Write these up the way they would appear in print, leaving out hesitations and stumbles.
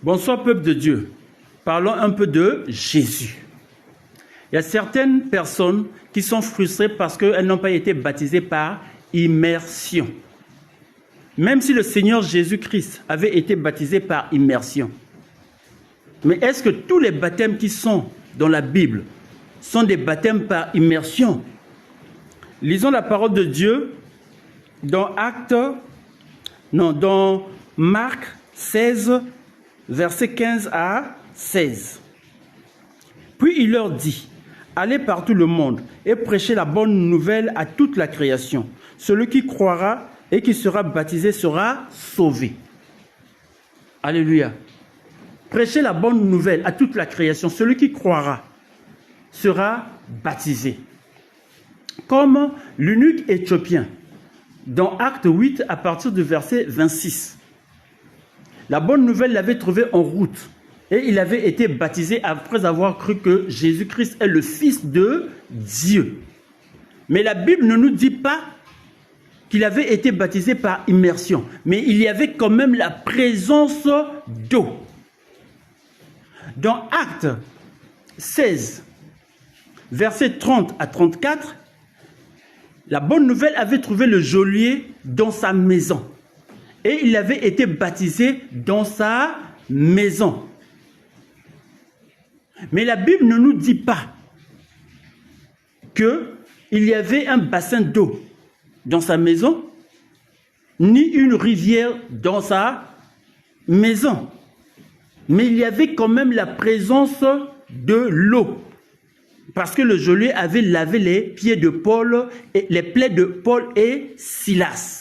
Bonsoir peuple de Dieu. Parlons un peu de Jésus. Il y a certaines personnes qui sont frustrées parce qu'elles n'ont pas été baptisées par immersion. Même si le Seigneur Jésus-Christ avait été baptisé par immersion. Mais est-ce que tous les baptêmes qui sont dans la Bible sont des baptêmes par immersion? Lisons la parole de Dieu dans Marc 16, versets 15 à 16. Puis il leur dit, allez par tout le monde et prêchez la bonne nouvelle à toute la création. Celui qui croira et qui sera baptisé sera sauvé. Alléluia. Prêchez la bonne nouvelle à toute la création. Celui qui croira sera baptisé. Comme l'eunuque éthiopien, dans Acte 8, à partir du verset 26. La bonne nouvelle l'avait trouvé en route et il avait été baptisé après avoir cru que Jésus-Christ est le Fils de Dieu. Mais la Bible ne nous dit pas qu'il avait été baptisé par immersion, mais il y avait quand même la présence d'eau. Dans Acte 16, versets 30 à 34, la bonne nouvelle avait trouvé le geôlier dans sa maison. Et il avait été baptisé dans sa maison. Mais la Bible ne nous dit pas qu'il y avait un bassin d'eau dans sa maison, ni une rivière dans sa maison. Mais il y avait quand même la présence de l'eau. Parce que le geôlier avait lavé les pieds de Paul, et les plaies de Paul et Silas.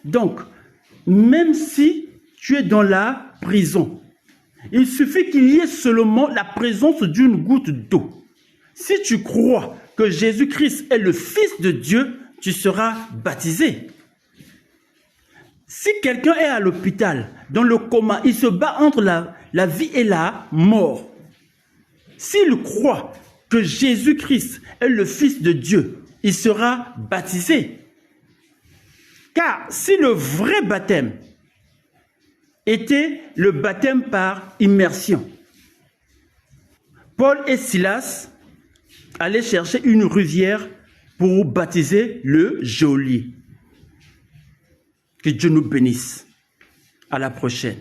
Donc, même si tu es dans la prison, il suffit qu'il y ait seulement la présence d'une goutte d'eau. Si tu crois que Jésus-Christ est le Fils de Dieu, tu seras baptisé. Si quelqu'un est à l'hôpital, dans le coma, il se bat entre la vie et la mort. S'il croit que Jésus-Christ est le Fils de Dieu, il sera baptisé. Car si le vrai baptême était le baptême par immersion, Paul et Silas allaient chercher une rivière pour baptiser le geôlier. Que Dieu nous bénisse. À la prochaine.